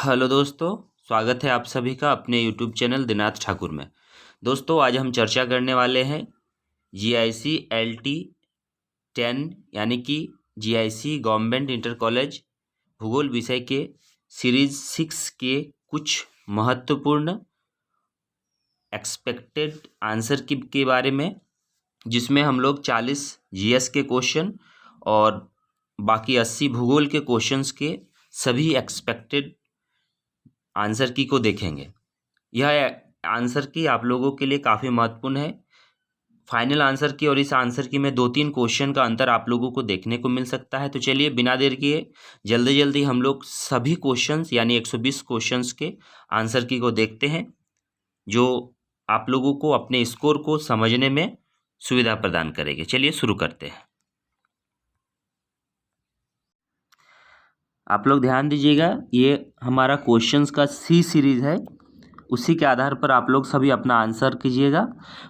Hello दोस्तों, स्वागत है आप सभी का अपने यूट्यूब चैनल दिनाथ ठाकुर में। दोस्तों, आज हम चर्चा करने वाले हैं GIC LT 10 यानी कि GIC गवर्नमेंट इंटर कॉलेज भूगोल विषय के सीरीज 6 के कुछ महत्वपूर्ण एक्सपेक्टेड आंसर के बारे में, जिसमें हम लोग 40 GS के क्वेश्चन और बाकी 80 भूगोल के क्वेश्चंस के सभी एक्सपेक्टेड आंसर की को देखेंगे। यह आंसर की आप लोगों के लिए काफ़ी महत्वपूर्ण है। फाइनल आंसर की और इस आंसर की में 2-3 क्वेश्चन का अंतर आप लोगों को देखने को मिल सकता है। तो चलिए बिना देर किए जल्दी हम लोग सभी क्वेश्चंस यानी 120 क्वेश्चंस के आंसर की को देखते हैं, जो आप लोगों को अपने स्कोर को समझने में सुविधा प्रदान करेंगे। चलिए शुरू करते हैं। आप लोग ध्यान दीजिएगा, ये हमारा क्वेश्चंस का C सीरीज है, उसी के आधार पर आप लोग सभी अपना आंसर कीजिएगा।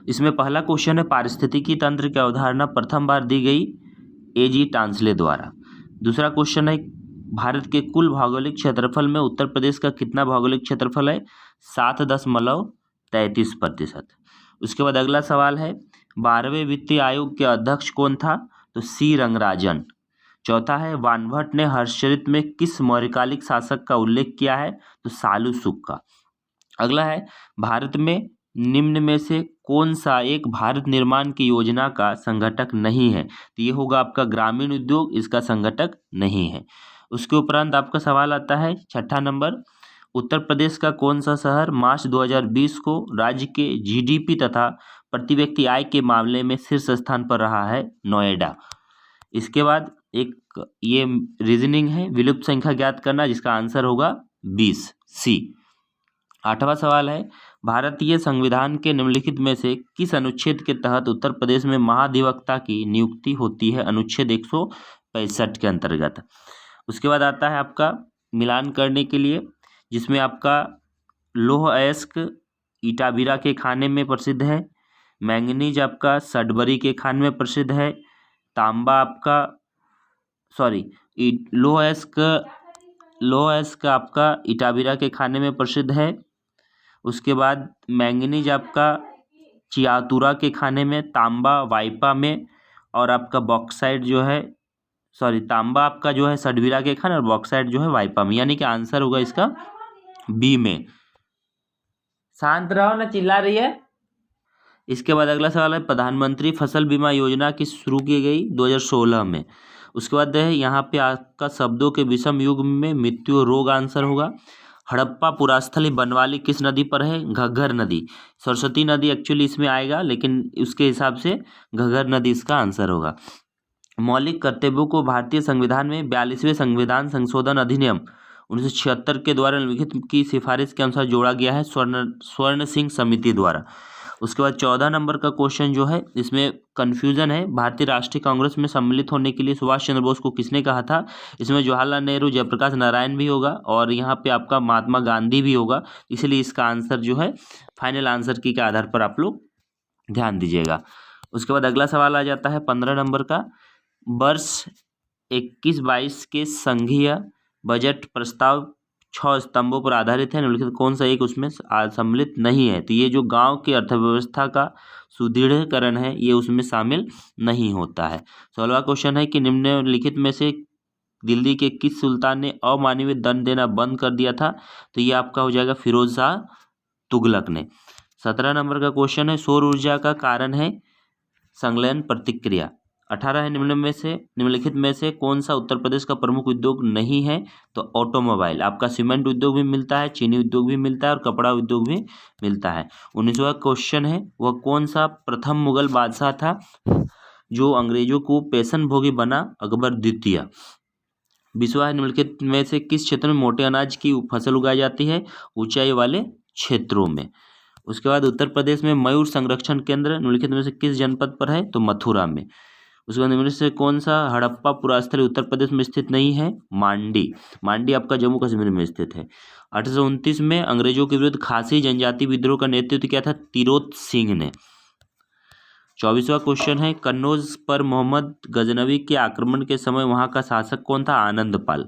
इसमें पहला क्वेश्चन है, पारिस्थितिकी तंत्र की अवधारणा प्रथम बार दी गई A.G. टांसले द्वारा। दूसरा क्वेश्चन है, भारत के कुल भौगोलिक क्षेत्रफल में उत्तर प्रदेश का कितना भौगोलिक क्षेत्रफल है? 7.33%। उसके बाद अगला सवाल है, 12वें वित्तीय आयोग के अध्यक्ष कौन था? तो C. रंगराजन। चौथा है, वानभट्ट ने हर्षचरित में किस मौर्यकालिक शासक का उल्लेख किया है? तो सालू शुक का। अगला है, भारत में निम्न में से कौन सा एक भारत निर्माण की योजना का संगठक नहीं है? तो ये होगा आपका ग्रामीण उद्योग, इसका संगठक नहीं है। उसके उपरांत आपका सवाल आता है 6ठा नंबर, उत्तर प्रदेश का कौन सा शहर मार्च 2020 को राज्य के GDP तथा प्रति व्यक्ति आय के मामले में शीर्ष स्थान पर रहा है? नोएडा। इसके बाद एक ये रीजनिंग है, विलुप्त संख्या ज्ञात करना, जिसका आंसर होगा 20 C। 8वां सवाल है, भारतीय संविधान के निम्नलिखित में से किस अनुच्छेद के तहत उत्तर प्रदेश में महाधिवक्ता की नियुक्ति होती है? अनुच्छेद 165 के अंतर्गत। उसके बाद आता है आपका मिलान करने के लिए, जिसमें आपका लौह अयस्क इटाबीरा के खाने में प्रसिद्ध है, मैंगनीज आपका सडबरी के खाने में प्रसिद्ध है, तांबा आपका लौह अयस्क आपका इटाबीरा के खाने में प्रसिद्ध है। उसके बाद मैंगनीज आपका चियातुरा के खाने में, तांबा वाइपा में, और आपका बॉक्साइट जो है तांबा आपका जो है सडबीरा के खाने और बॉक्साइट जो है वाइपा में, यानी कि आंसर होगा इसका B में। शांत रहो ना, चिल्ला रही है। इसके बाद अगला सवाल है, प्रधानमंत्री फसल बीमा योजना की शुरू की गई 2016 में। उसके बाद है यहाँ पे आपका शब्दों के विषम युग में मृत्यु रोग आंसर होगा। हड़प्पा पुरास्थली बनवाली किस नदी पर है? घग्गर नदी। सरस्वती नदी एक्चुअली इसमें आएगा, लेकिन उसके हिसाब से घग्गर नदी इसका आंसर होगा। मौलिक कर्तव्यों को भारतीय संविधान में 42वें संविधान संशोधन अधिनियम 1976 के द्वारा निम्नलिखित की सिफारिश के अनुसार जोड़ा गया है? स्वर्ण सिंह समिति द्वारा। उसके बाद 14 नंबर का क्वेश्चन जो है, इसमें कन्फ्यूजन है, भारतीय राष्ट्रीय कांग्रेस में सम्मिलित होने के लिए सुभाष चंद्र बोस को किसने कहा था? इसमें जवाहरलाल नेहरू, जयप्रकाश नारायण भी होगा और यहाँ पे आपका महात्मा गांधी भी होगा, इसलिए इसका आंसर जो है फाइनल आंसर की के आधार पर आप लोग ध्यान दीजिएगा। उसके बाद अगला सवाल आ जाता है 15 नंबर का, वर्ष 21-22 के संघीय बजट प्रस्ताव 6 स्तंभों पर आधारित है, निम्नलिखित कौन सा एक उसमें सम्मिलित नहीं है? तो ये जो गांव की अर्थव्यवस्था का सुदृढ़ीकरण है, ये उसमें शामिल नहीं होता है। 16वां क्वेश्चन है कि निम्नलिखित में से दिल्ली के किस सुल्तान ने अमानवीय दंड देना बंद कर दिया था? तो ये आपका हो जाएगा फिरोज शाह तुगलक ने। 17 नंबर का क्वेश्चन है, सौर ऊर्जा का कारण है संलयन प्रतिक्रिया। 18 है, निम्नलिखित में से कौन सा उत्तर प्रदेश का प्रमुख उद्योग नहीं है? तो ऑटोमोबाइल। आपका सीमेंट उद्योग भी मिलता है, चीनी उद्योग भी मिलता है और कपड़ा उद्योग भी मिलता है। 19वां क्वेश्चन है, वह कौन सा प्रथम मुगल बादशाह था जो अंग्रेजों को पेशनभोगी बना? अकबर द्वितीय। 20वां है, निम्नलिखित में से किस क्षेत्र में मोटे अनाज की फसल उगाई जाती है? ऊंचाई वाले क्षेत्रों में। उसके बाद उत्तर प्रदेश में मयूर संरक्षण केंद्र निम्नलिखित में से किस जनपद पर है? तो मथुरा में। उसके बाद निम्नलिखित से कौन सा हड़प्पा पुरास्थली उत्तर प्रदेश में स्थित नहीं है? मांडी आपका जम्मू कश्मीर में स्थित है। 1829 में अंग्रेजों के विरुद्ध खासी जनजाति विद्रोह का नेतृत्व किया था? तिरोत सिंह ने। 24वां क्वेश्चन है, कन्नौज पर मोहम्मद गजनवी के आक्रमण के समय वहां का शासक कौन था? आनंदपाल।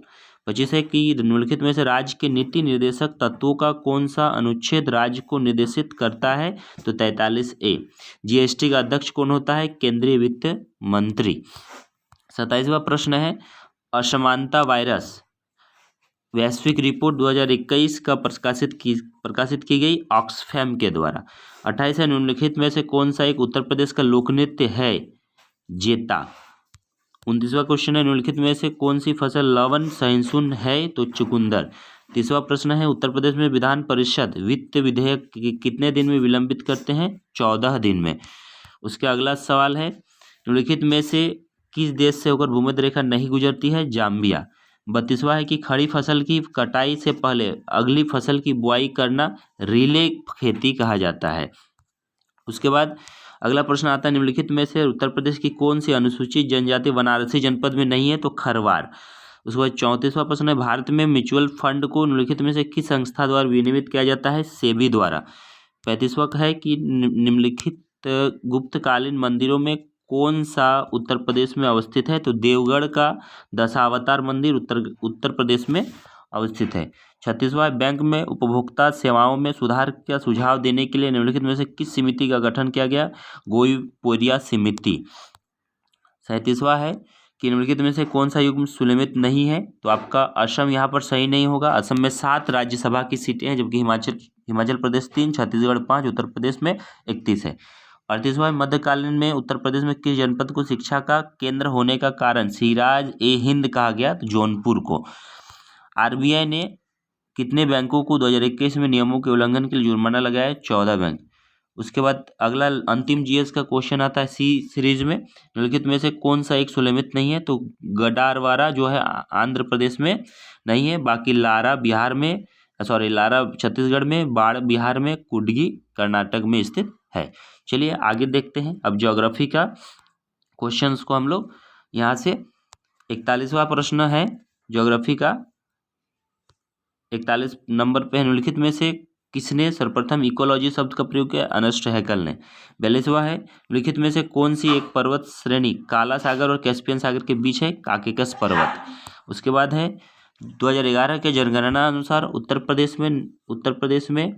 25 है कि निम्नलिखित में से राज्य के नीति निर्देशक तत्वों का कौन सा अनुच्छेद राज्य को निर्देशित करता है, तो 43A। जीएसटी का अध्यक्ष कौन होता है, केंद्रीय वित्त मंत्री। 27वां प्रश्न है असमानता वायरस वैश्विक रिपोर्ट 2021 का प्रकाशित की गई ऑक्सफैम के द्वारा। 28 है निम्नलिखित में से कौन सा एक उत्तर प्रदेश का लोक नृत्य है, जेता। 29वां क्वेश्चन है निम्नलिखित में से कौन सी फसल लवण सहिष्णु है, तो चुकंदर। 30वां प्रश्न है उत्तर प्रदेश में विधान परिषद वित्त विधेयक कितने दिन में विलंबित करते हैं, 14 दिन में। उसके अगला सवाल है निम्नलिखित में से किस देश से होकर भूमध्य रेखा नहीं गुजरती है, जाम्बिया। 32वां है कि खड़ी फसल की कटाई से पहले अगली फसल की बुआई करना रिले खेती कहा जाता है। उसके बाद अगला प्रश्न आता है निम्नलिखित में से उत्तर प्रदेश की कौन सी अनुसूचित जनजाति वाराणसी जनपद में नहीं है, तो खरवार। उसके बाद 34वां प्रश्न है भारत में म्यूचुअल फंड को निम्नलिखित में से किस संस्था द्वारा विनियमित किया जाता है, सेबी द्वारा। 35वां है कि निम्नलिखित गुप्तकालीन मंदिरों में कौन सा उत्तर प्रदेश में अवस्थित है, तो देवगढ़ का दशावतार मंदिर उत्तर प्रदेश में अवस्थित है। 36वां बैंक में उपभोक्ता सेवाओं में सुधार का सुझाव देने के लिए निम्नलिखित में से किस समिति का गठन किया गया, गोईपोरिया समिति। 37वां है कि निम्नलिखित में से कौन सा युग्म सुलमित नहीं है, तो आपका असम यहाँ पर सही नहीं होगा। असम में 7 राज्यसभा की सीटें हैं, जबकि हिमाचल प्रदेश 3, छत्तीसगढ़ 5, उत्तर प्रदेश में 31 है। 38वां मध्यकालीन में उत्तर प्रदेश में किस जनपद को शिक्षा का केंद्र होने का कारण सिराज ए हिंद कहा गया, तो जौनपुर को। आरबीआई ने कितने बैंकों को 2021 में नियमों के उल्लंघन के लिए जुर्माना लगाया, 14 बैंक। उसके बाद अगला अंतिम जीएस का क्वेश्चन आता है सी सीरीज में निम्नलिखित में से कौन सा एक सुलमित नहीं है, तो गडारवारा जो है आंध्र प्रदेश में नहीं है, बाकी लारा छत्तीसगढ़ में, बाढ़ बिहार में, कुडगी कर्नाटक में स्थित है। चलिए आगे देखते हैं अब ज्योग्राफी का क्वेश्चंस को हम लोग यहाँ से। 41वां प्रश्न है ज्योग्राफी का, 41 नंबर पे निम्नलिखित में से किसने सर्वप्रथम इकोलॉजी शब्द का प्रयोग किया, अर्नेस्ट हैकेल ने। 42वां है निम्नलिखित में से कौन सी एक पर्वत श्रेणी काला सागर और कैस्पियन सागर के बीच है, काकेकस पर्वत। उसके बाद है 2011 के जनगणना अनुसार उत्तर प्रदेश में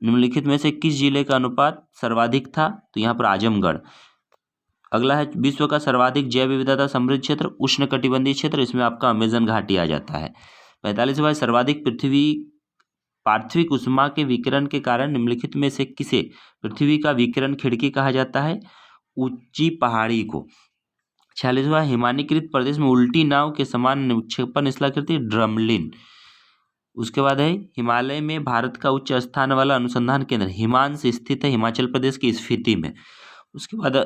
निम्नलिखित में से किस जिले का अनुपात सर्वाधिक था, तो यहाँ पर आजमगढ़। अगला है विश्व का सर्वाधिक जैव विविधता समृद्ध क्षेत्र उष्णकटिबंधीय क्षेत्र, इसमें आपका अमेजन घाटी आ जाता है। 45वां सर्वाधिक पार्थिविक उष्मा के विकिरण के कारण निम्नलिखित में से किसे पृथ्वी का विकिरण खिड़की कहा जाता है, ऊंची पहाड़ी को। 46वां हिमानीकृत प्रदेश में उल्टी नाव के समान निक्षेपण स्थलाकृति ड्रमलिन। उसके बाद है हिमालय में भारत का उच्च स्थान वाला अनुसंधान केंद्र हिमांश स्थित है हिमाचल प्रदेश की स्फीति में। उसके बाद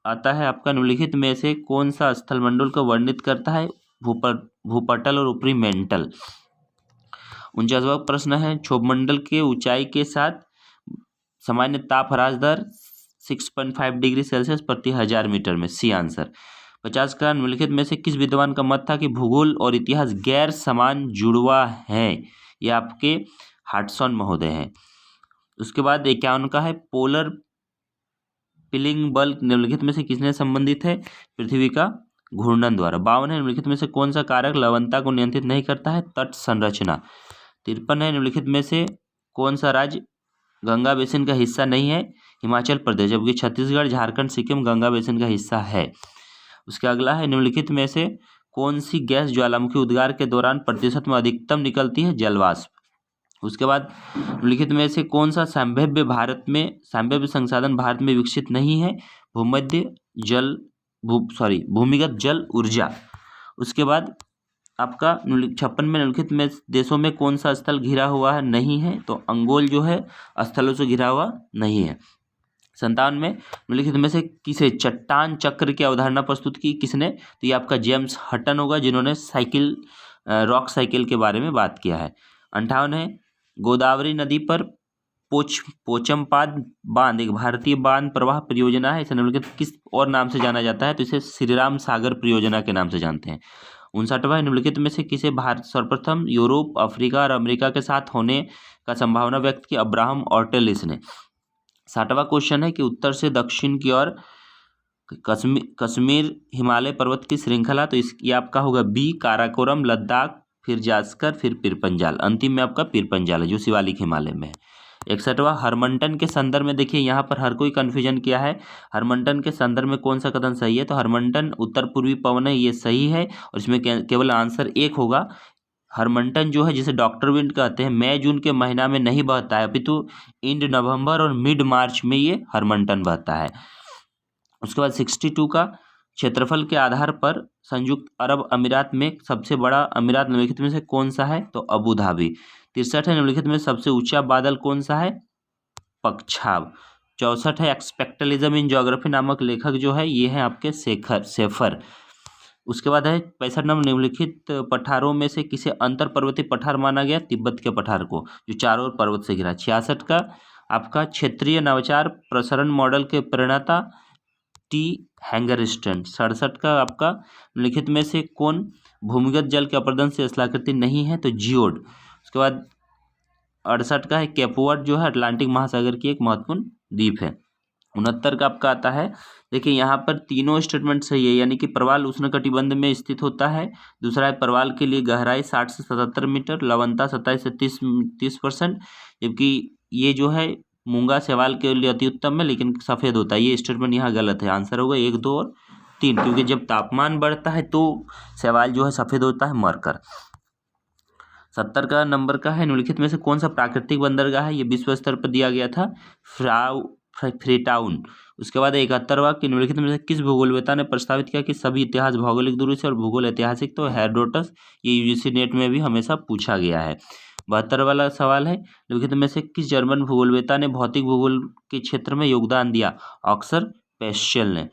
आता है आपका निम्नलिखित में से कौन सा स्थलमंडल को वर्णित करता है, भूपटल और ऊपरी मेंटल। 49वां प्रश्न है क्षोभमंडल के ऊंचाई के साथ सामान्य ताप ह्रास दर 6.5 डिग्री सेल्सियस प्रति 1000 मीटर में, सी आंसर। 50 का निम्नलिखित में से किस विद्वान का मत था कि भूगोल और इतिहास गैर समान जुड़वा है, ये आपके हाटसन महोदय हैं। उसके बाद 51 का है पोलर पिलिंग बल निम्नलिखित में से किसने संबंधित है, पृथ्वी का घूर्णन द्वारा। 52 है निम्नलिखित में से कौन सा कारक लवणता को नियंत्रित नहीं करता है, तट संरचना। 53 है निम्नलिखित में से कौन सा राज्य गंगा बेसिन का हिस्सा नहीं है, हिमाचल प्रदेश, जबकि छत्तीसगढ़, झारखंड, सिक्किम गंगा बेसिन का हिस्सा है। उसके अगला है निम्नलिखित में से कौन सी गैस ज्वालामुखी उद्गार के दौरान प्रतिशत में अधिकतम निकलती है, जलवाष्प। उसके बाद निम्नलिखित में से कौन सा संभाव्य संसाधन भारत में विकसित नहीं है, भूमिगत जल ऊर्जा। उसके बाद आपका 56 में निम्नलिखित में देशों में कौन सा स्थल घिरा हुआ है, नहीं है, तो अंगोल जो है स्थलों से घिरा हुआ नहीं है। 57 में निम्नलिखित में से किसे चट्टान चक्र की अवधारणा प्रस्तुत की, किसने, तो ये आपका जेम्स हटन होगा, जिन्होंने रॉक साइकिल के बारे में बात किया है। 58 है गोदावरी नदी पर पोचमपाद बांध एक भारतीय बांध प्रवाह परियोजना है, इसे निम्नलिखित किस और नाम से जाना जाता है, तो इसे श्रीराम सागर परियोजना के नाम से जानते हैं। 59वां निम्नलिखित में से किसे भारत सर्वप्रथम यूरोप, अफ्रीका और अमेरिका के साथ होने का संभावना व्यक्त की, अब्राहम ऑर्टेलिस ने। 60वां क्वेश्चन है कि उत्तर से दक्षिण की ओर कश्मीर हिमालय पर्वत की श्रृंखला, तो ये आपका होगा बी। काराकोरम, लद्दाख, फिर जास्कर, फिर पीरपंजाल, अंतिम में आपका पीरपंजाल है जो शिवालिक हिमालय में है। 61वां हरमंटन के संदर्भ में, देखिए यहाँ पर हर कोई कन्फ्यूजन किया है, हरमंटन के संदर्भ में कौन सा कथन सही है, तो हरमंटन उत्तर पूर्वी पवन है, ये सही है और इसमें केवल आंसर एक होगा। हरमंटन जो है जिसे डॉक्टर विंड कहते हैं, मई जून के महीना में नहीं बहता है, अपितु इंड नवंबर और मिड मार्च में ये हरमंटन बहता है। उसके बाद 62 का क्षेत्रफल के आधार पर संयुक्त अरब अमीरात में सबसे बड़ा अमीरात निम्नलिखित में से कौन सा है, तो अबू धाबी। 63 है निम्नलिखित में सबसे ऊंचा बादल कौन सा है, पक्षाब। 64 है एक्सपेक्टलिज्म इन ज्योग्राफी नामक लेखक जो है ये है आपके सेफर। उसके बाद है 65 नंबर, निम्नलिखित पठारों में से किसे अंतर पर्वतीय पठार माना गया, तिब्बत के पठार को जो चारों ओर पर्वत से घिरा। 66 का आपका क्षेत्रीय नवाचार प्रसरण मॉडल के प्रणेता टी हैंगरस्टन। 67 का आपका निम्नलिखित में से कौन भूमिगत जल के अपरदन से स्थलाकृति नहीं है, तो जियोड। उसके बाद 68 का है केपवर्ड जो है अटलांटिक महासागर की एक महत्वपूर्ण द्वीप है। 69 का आपका आता है, देखिए यहाँ पर तीनों स्टेटमेंट सही है, यानी कि प्रवाल उष्णकटिबंध में स्थित होता है। दूसरा है प्रवाल के लिए गहराई 60 से 77 मीटर, लवणता 27 से 30%, जबकि ये जो है मूंगा शैवाल के लिए अति उत्तम है लेकिन सफ़ेद होता है। ये स्टेटमेंट यहाँ गलत है, आंसर होगा 1, 2 और 3, क्योंकि जब तापमान बढ़ता है तो शैवाल जो है सफ़ेद होता है मरकर। 70 का नंबर का है, निम्नलिखित में से कौन सा प्राकृतिक बंदरगाह है, ये विश्व स्तर पर दिया गया था, फ्रीटाउन। उसके बाद 71वां कि निम्नलिखित में से किस भूगोलवेत्ता ने प्रस्तावित किया कि सभी इतिहास भौगोलिक दूरी से और भूगोल ऐतिहासिक, तो हेरोडोटस। ये यूजीसी नेट में भी हमेशा पूछा गया है। 72 वाला सवाल है, निम्नलिखित में से किस जर्मन भूगोलवेत्ता ने भौतिक भूगोल के क्षेत्र में योगदान दिया, ऑक्सर पेस्टेल ने।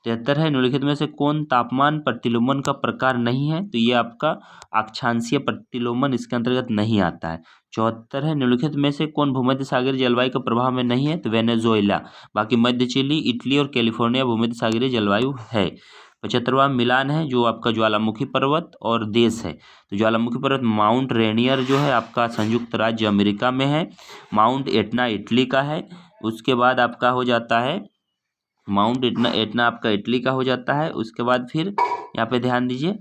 73 है, निम्नलिखित में से कौन तापमान प्रतिलोमन का प्रकार नहीं है, तो ये आपका अक्षांशीय प्रतिलोमन इसके अंतर्गत नहीं आता है। 74 है, निम्नलिखित में से कौन भूमध्य सागरीय जलवायु के प्रभाव में नहीं है, तो वेनेजुएला। बाकी मध्य चिली, इटली और कैलिफोर्निया भूमध्य सागरीय जलवायु है। 75वां मिलान है जो आपका ज्वालामुखी पर्वत और देश है, तो ज्वालामुखी पर्वत माउंट रेनियर जो है आपका संयुक्त राज्य अमेरिका में है, माउंट एटना इटली का है। उसके बाद आपका हो जाता है माउंट एटना आपका इटली का हो जाता है। उसके बाद फिर यहाँ पे ध्यान दीजिए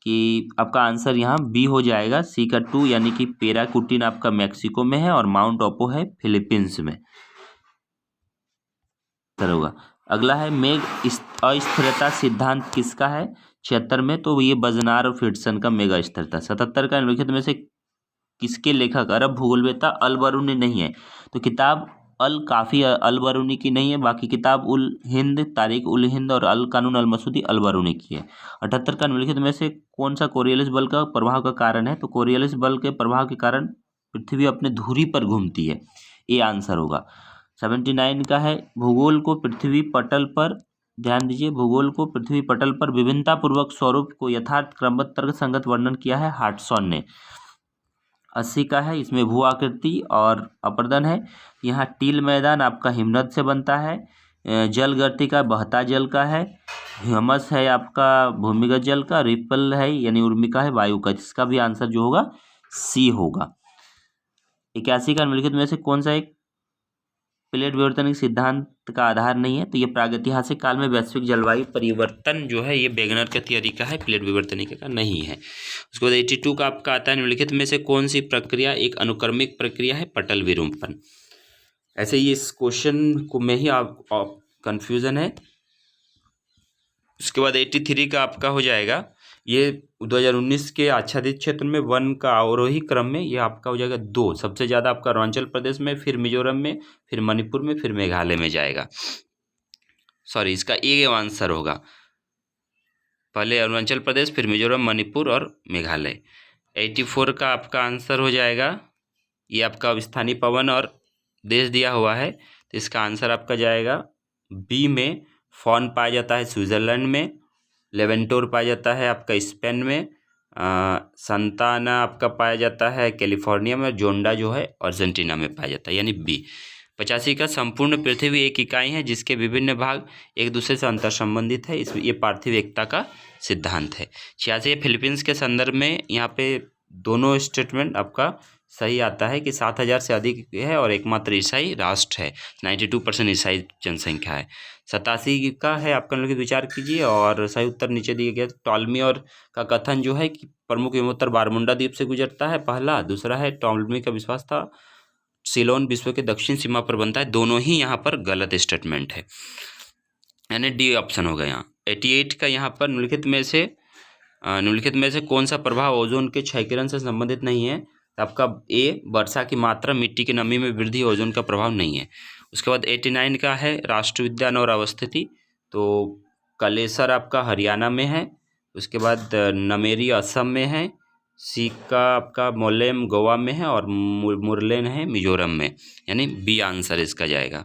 कि आपका आंसर यहाँ बी हो जाएगा, सी का 2, यानी कि पेराकुटिन आपका मैक्सिको में है और माउंट ओपो है फिलीपींस में होगा। अगला है मेघ अस्थिरता सिद्धांत किसका है, 76 में, तो ये बजनार और फ्रिट्सन का मेघ अस्थिरता। 77 का निम्नलिखित में से किसके लेखक अरब भूगोलवेत्ता अल बरूनी नहीं है, तो किताब अल काफ़ी अल बरूनी की नहीं है, बाकी किताब उल हिंद, तारीख उल हिंद और अल कानून अल मसूदी अल बरूनी की है। 78 का निम्नलिखित में से कौन सा कोरियलिस बल का प्रभाव का कारण है, तो कोरियलिस बल के प्रभाव के कारण पृथ्वी अपने धुरी पर घूमती है, ये आंसर होगा। 79 का है, भूगोल को पृथ्वी पटल पर, ध्यान दीजिए, भूगोल को पृथ्वी पटल पर विभिन्नतापूर्वक स्वरूप को यथार्थ क्रमबद्ध तर्क संगत वर्णन किया है हार्टसॉन ने। 80 का है, इसमें भू आकृति और अपर्दन है। यहाँ टील मैदान आपका हिमनद से बनता है, जल गर्तिका बहता जल का है, ह्यूमस है आपका भूमिगत जल का, रिपल है यानी उर्मिका है वायु का, जिसका भी आंसर जो होगा सी होगा। 81 का निम्नलिखित में से कौन सा एक प्लेट विवर्तन सिद्धांत का आधार नहीं है, तो ये प्रागैतिहासिक काल में वैश्विक जलवायु परिवर्तन जो है ये वेगनर का थियरी का है, प्लेट विवर्तनिक का नहीं है। उसके बाद 82 का आपका आता है, निम्नलिखित में से कौन सी प्रक्रिया एक अनुक्रमिक प्रक्रिया है, पटल विरूपण। ऐसे ही इस क्वेश्चन को में ही आप कन्फ्यूजन है। उसके बाद 83 का आपका हो जाएगा, ये 2019 के आच्छादित क्षेत्र में वन का अवरोही क्रम में ये आपका हो जाएगा 2, सबसे ज़्यादा आपका अरुणाचल प्रदेश में, फिर मिजोरम में, फिर मणिपुर में, फिर मेघालय में जाएगा। सॉरी, इसका ए आंसर होगा, पहले अरुणाचल प्रदेश, फिर मिजोरम, मणिपुर और मेघालय। 84 का आपका आंसर हो जाएगा, ये आपका स्थानीय पवन और देश दिया हुआ है, तो इसका आंसर आपका जाएगा बी में। फॉन पाया जाता है स्विट्ज़रलैंड में, लेवेंटोर पाया जाता है आपका स्पेन में, संताना आपका पाया जाता है कैलिफोर्निया में, जोंडा जो है अर्जेंटीना में पाया जाता है, यानी बी। 85 का संपूर्ण पृथ्वी एक इकाई है जिसके विभिन्न भाग एक दूसरे से अंतर संबंधित है, इसमें ये पार्थिव एकता का सिद्धांत है। 86 फिलीपींस के संदर्भ में यहाँ पे दोनों स्टेटमेंट आपका सही आता है कि 7,000 से अधिक है और एकमात्र ईसाई राष्ट्र है। 92% ईसाई जनसंख्या है। 87 का है आपका निम्नलिखित विचार कीजिए और सही उत्तर नीचे दिए गए। टॉलमी और का कथन जो है कि प्रमुख विमोत्तर बारमुंडा द्वीप से गुजरता है, पहला। दूसरा है टॉलमी का विश्वास था सीलोन विश्व के दक्षिण सीमा पर बनता है। दोनों ही यहाँ पर गलत स्टेटमेंट है, यानी डी ऑप्शन होगा यहाँ। 88 का यहाँ पर निम्नलिखित में से कौन सा प्रभाव ओजोन के क्षयकिरण से संबंधित नहीं है? तो आपका ए वर्षा की मात्रा, मिट्टी की नमी में वृद्धि, ओजोन का प्रभाव नहीं है। उसके बाद 89 का है राष्ट्रीय उद्यान और अवस्थिति, तो कलेसर आपका हरियाणा में है। उसके बाद नमेरी असम में है। सी का आपका मोलेम गोवा में है और मुरलेन है मिजोरम में, यानी बी आंसर इसका जाएगा।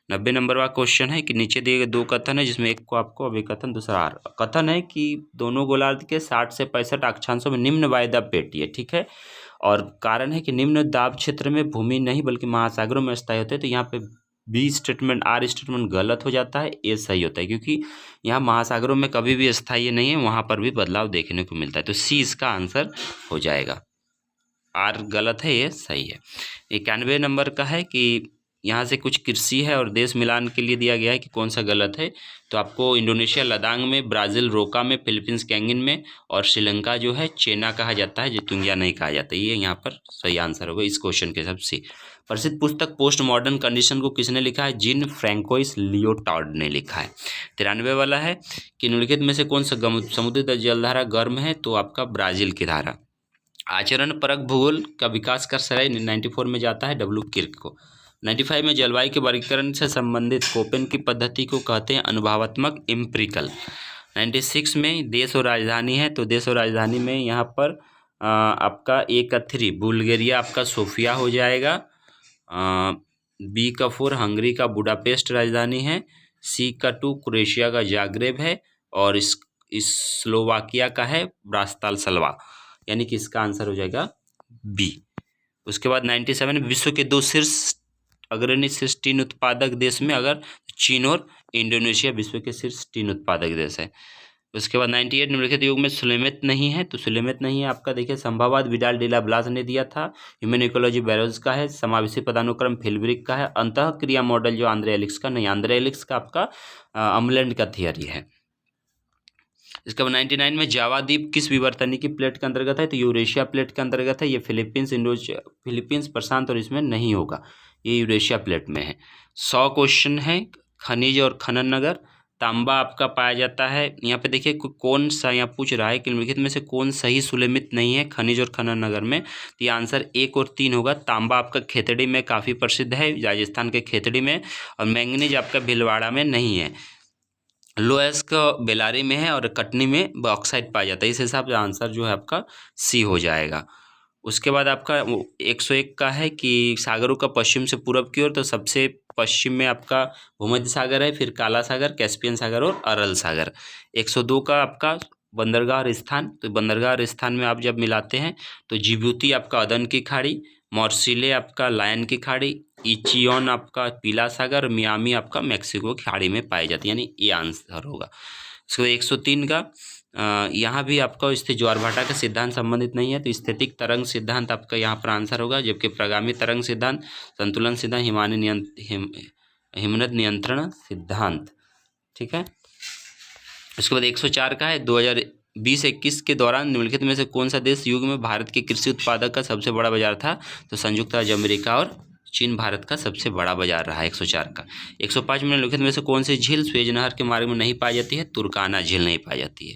90 नंबर का क्वेश्चन है कि नीचे दिए गए दो कथन है जिसमें एक को आपको अब एक कथन दूसरा आर। कथन है कि दोनों गोलार्ध के 60 से 65 अक्षांशों में निम्न वायुदाब पेटी है, ठीक है। और कारण है कि निम्न दाब क्षेत्र में भूमि नहीं बल्कि महासागरों में स्थायी होते हैं। तो यहाँ पे बी स्टेटमेंट आर स्टेटमेंट गलत हो जाता है, ए सही होता है, क्योंकि यहाँ महासागरों में कभी भी स्थायी नहीं है, वहाँ पर भी बदलाव देखने को मिलता है। तो सी इसका आंसर हो जाएगा। आर गलत है, ये सही है। 91 नंबर का है कि यहाँ से कुछ कृषि है और देश मिलान के लिए दिया गया है कि कौन सा गलत है। तो आपको इंडोनेशिया लदांग में, ब्राज़ील रोका में, फिलीपींस कैंगिन में और श्रीलंका जो है चेना कहा जाता है, जितुंगिया नहीं कहा जाता। ये यहाँ पर सही आंसर होगा इस क्वेश्चन के हिसाब से। प्रसिद्ध पुस्तक पोस्ट मॉडर्न कंडीशन को किसने लिखा है? जीन फ्रैंकोइस लियोटार्ड ने लिखा है। 93 वाला है कि निम्नलिखित में से कौन सा समुद्री जलधारा गर्म है? तो आपका ब्राज़ील की धारा। आचरण परक भूगोल का विकास का श्रेय 94 में जाता है डब्ल्यू किर्क को। 95 में जलवायु के वर्गीकरण से संबंधित कोपेन की पद्धति को कहते हैं अनुभवात्मक इम्प्रिकल। 96 में देश और राजधानी है, तो देश और राजधानी में यहाँ पर आपका ए का 3 बुल्गारिया आपका सोफिया हो जाएगा। बी का 4 हंगरी का बुडापेस्ट राजधानी है। सी का 2 क्रोएशिया का जाग्रेब है और इस स्लोवाकिया का है ब्रास्तालस्लावा, यानी कि इसका आंसर हो जाएगा बी। उसके बाद 97 विश्व के दो शीर्ष अग्रणी शीर्ष टीन उत्पादक देश में अगर चीन और इंडोनेशिया विश्व के शीर्ष टीन उत्पादक देश है। उसके बाद 98 निम्नलिखित युग में सुलेमेत नहीं है, तो सुलेमेत नहीं है आपका देखिए संभववाद विडाल डेला ब्लास ने दिया था। ह्यूमन इकोलॉजी बैरोज का है। समावेशी पदानुक्रम फिल्ब्रिक का है। अंतः क्रिया मॉडल जो आंद्रे एलिक्स का नहीं, आंद्रे एलिक्स का आपका अम्लैंड का थियरी है। इसके बाद 99 में जावा द्वीप किस विवर्तनिकी प्लेट के अंतर्गत है? तो यूरेशिया प्लेट के अंतर्गत है। ये फिलीपींस प्रशांत और इसमें नहीं होगा, ये यूरेशिया प्लेट में है। 100 क्वेश्चन है खनिज और खनन नगर। तांबा आपका पाया जाता है। यहाँ पे देखिए कौन सा यहाँ पूछ रहा है कि निम्नलिखित में से कौन सही सुलेमित नहीं है खनिज और खनन नगर में? तो ये आंसर 1 और 3 होगा। तांबा आपका खेतड़ी में काफ़ी प्रसिद्ध है, राजस्थान के खेतड़ी में, और मैंगनीज आपका भीलवाड़ा में नहीं है। लोएस्क बेलारी में है और कटनी में बॉक्साइट पाया जाता है। इस हिसाब से आंसर जो है आपका सी हो जाएगा। उसके बाद आपका 101 का है कि सागरों का पश्चिम से पूरब की ओर, तो सबसे पश्चिम में आपका भूमध्य सागर है, फिर काला सागर, कैस्पियन सागर और अरल सागर। 102 का आपका बंदरगाह स्थान, तो बंदरगाह स्थान में आप जब मिलाते हैं तो जिबूती आपका अदन की खाड़ी, मॉर्सिले आपका लायन की खाड़ी, इचियोन आपका पीला सागर, मियामी आपका मैक्सिको की खाड़ी में पाई जाती है, यानी ये आंसर होगा। इसको 103 का यहाँ भी आपका स्थित ज्वार भाटा का सिद्धांत संबंधित नहीं है, तो स्थैतिक तरंग सिद्धांत आपका यहाँ पर आंसर होगा, जबकि प्रगामी तरंग सिद्धांत, संतुलन सिद्धांत, हिमनद नियंत्रण सिद्धांत, ठीक है। उसके बाद 104 का है 2020-21 के दौरान निम्नलिखित में से कौन सा देश युग में भारत के कृषि उत्पादक का सबसे बड़ा बाजार था? तो संयुक्त राज्य अमेरिका और चीन भारत का सबसे बड़ा बाजार रहा है 104 का। 105 में निम्नलिखित में से कौन सी झील स्वेज नहर के मार्ग में नहीं पाई जाती है? तुर्काना झील नहीं पाई जाती है।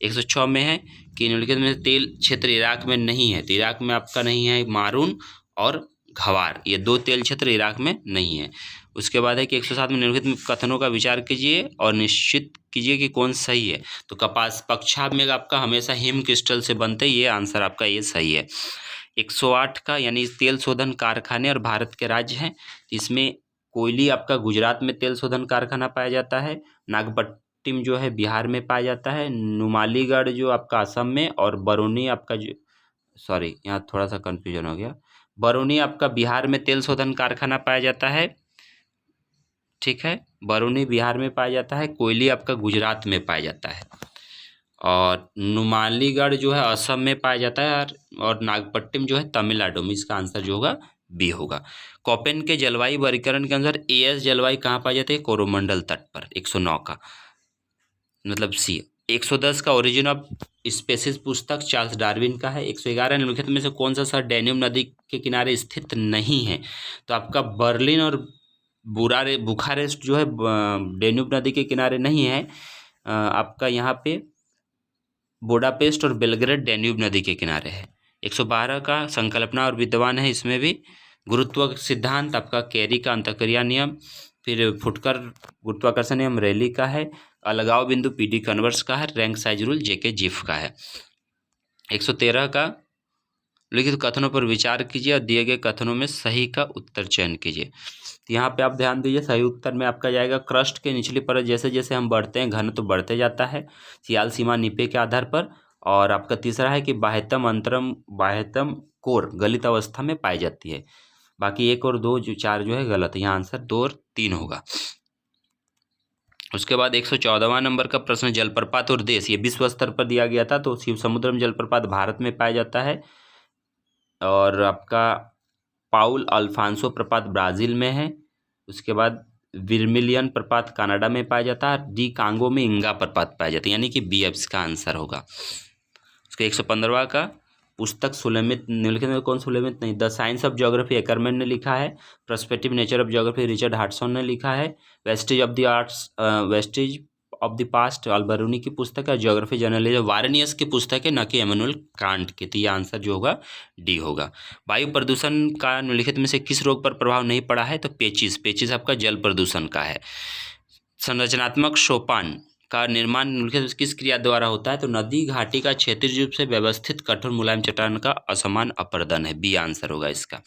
106 में है कि निम्नलिखित में से तेल क्षेत्र इराक में नहीं है, तो इराक में आपका नहीं है मारून और घवार, ये 2 तेल क्षेत्र इराक में नहीं है। उसके बाद है कि 107 में निम्नलिखित कथनों का विचार कीजिए और निश्चित कीजिए कि कौन सही है। तो कपास पक्षाभ में आपका हमेशा हिम क्रिस्टल से बनते, ये आंसर आपका ये सही है। 108 का यानी तेल शोधन कारखाने और भारत के राज्य हैं, इसमें कोयली आपका गुजरात में तेल शोधन कारखाना पाया जाता है, नागपट्टिनम जो है बिहार में पाया जाता है, नुमालीगढ़ जो आपका असम में, और बरौनी आपका यहाँ थोड़ा सा कन्फ्यूजन हो गया, बरौनी आपका बिहार में तेल शोधन कारखाना पाया जाता है, ठीक है, बरौनी बिहार में पाया जाता है, कोयली आपका गुजरात में पाया जाता है। और नुमालीगढ़ जो है असम में पाया जाता है और नागपट्टिनम जो है तमिलनाडु में। इसका आंसर जो होगा बी होगा। कोपेन के जलवायु वर्गीकरण के अनुसार एएस जलवायु कहाँ पाई जाती है? कोरोमंडल तट पर। 109 का मतलब सी। 110 का ओरिजिन ऑफ स्पेसीज पुस्तक चार्ल्स डार्विन का है। 111 निम्नलिखित में से कौन सा शहर डैन्यूब नदी के किनारे स्थित नहीं है? तो आपका बर्लिन और बुखारेस्ट जो है डैन्यूब नदी के किनारे नहीं है। आपका यहाँ पे बुडापेस्ट और बेलग्रेड डैन्यूब नदी के किनारे है। 112 का संकल्पना और विद्वान है, इसमें भी गुरुत्व सिद्धांत आपका कैरी का अंतःक्रिया नियम, फिर फुटकर गुरुत्वाकर्षण नियम रैली का है, अलगाव बिंदु पीडी कन्वर्स का है, रैंक साइज रूल जेके जिफ का है। 113 का लिखित कथनों पर विचार कीजिए और दिए गए कथनों में सही का उत्तर चयन कीजिए। यहाँ पे आप ध्यान दीजिए, सही उत्तर में आपका जाएगा क्रस्ट के निचली परत जैसे जैसे हम बढ़ते हैं घन तो बढ़ते जाता है सियाल सीमा निपे के आधार पर। और आपका तीसरा है कि बाह्यतम अंतरम बाह्यतम कोर गलित अवस्था में पाई जाती है। बाकी 1 और 2 जो 4 जो है गलत है, यहाँ आंसर 2 और 3 होगा। उसके बाद 114वां नंबर का प्रश्न, जलप्रपात और देश, ये विश्व स्तर पर दिया गया था। तो शिव समुद्रम जलप्रपात भारत में पाया जाता है और आपका पाउल अल्फांसो प्रपात ब्राज़ील में है। उसके बाद विरमिलियन प्रपात कनाडा में पाया जाता है। डी कांगो में इंगा प्रपात पाया जाता है, यानी कि बी इसका आंसर होगा। उसके 115वां का पुस्तक सुलेमित निम्नलिखित में कौन सुलेमित नहीं? The science of geography Ackerman ने लिखा है। Perspective nature of geography Richard Hartshorne ने लिखा है। Vestiges of the past Alberuni की पुस्तक है। ज्योग्राफी जर्नलिज्म वारनियस की पुस्तक है, न कि एमैनुअल कांट की। तो ये आंसर जो होगा डी होगा। वायु प्रदूषण का निम्नलिखित में से किस रोग पर प्रभाव नहीं पड़ा है? तो पेचिस आपका जल प्रदूषण का है। संरचनात्मक सोपान का निर्माण निम्नलिखित किस क्रिया द्वारा होता है? तो नदी घाटी का क्षेत्रीय रूप से व्यवस्थित कठोर मुलायम चट्टान का असमान अपर्दन है, बी आंसर होगा इसका।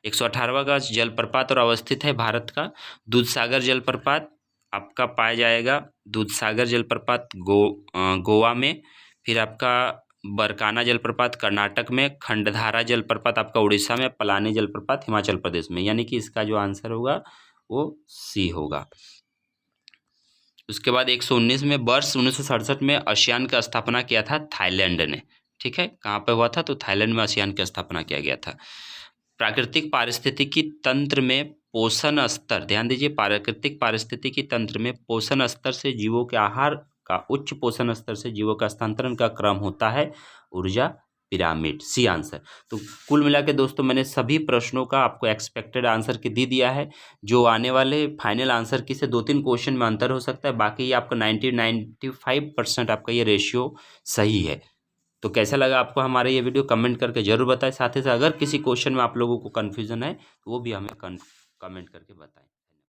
118वां का जलप्रपात और अवस्थित है भारत का दूधसागर जलप्रपात आपका पाया जाएगा। दूधसागर जलप्रपात गोवा में, फिर आपका बरकाना जलप्रपात कर्नाटक में, खंडधारा जलप्रपात आपका उड़ीसा में, पलानी जलप्रपात हिमाचल प्रदेश में, यानी कि इसका जो आंसर होगा वो सी होगा। उसके बाद 119 में वर्ष 1967 में आसियान का स्थापना किया था थाईलैंड ने। ठीक है, कहाँ पे हुआ था? तो थाईलैंड में आसियान की स्थापना किया गया था। प्राकृतिक पारिस्थितिकी तंत्र में पोषण स्तर, ध्यान दीजिए, प्राकृतिक पारिस्थितिकी तंत्र में पोषण स्तर से जीवों के आहार का उच्च पोषण स्तर से जीवों का स्थानांतरण का क्रम होता है ऊर्जा पिरामिड, सी आंसर। तो कुल मिला के दोस्तों मैंने सभी प्रश्नों का आपको एक्सपेक्टेड आंसर की दे दिया है। जो आने वाले फाइनल आंसर की से 2-3 क्वेश्चन में अंतर हो सकता है, बाकी ये आपका 90-95% आपका ये रेशियो सही है। तो कैसा लगा आपको हमारा ये वीडियो कमेंट करके जरूर बताएं। साथ ही साथ अगर किसी क्वेश्चन में आप लोगों को कन्फ्यूजन है तो वो भी हमें कमेंट करके बताएं।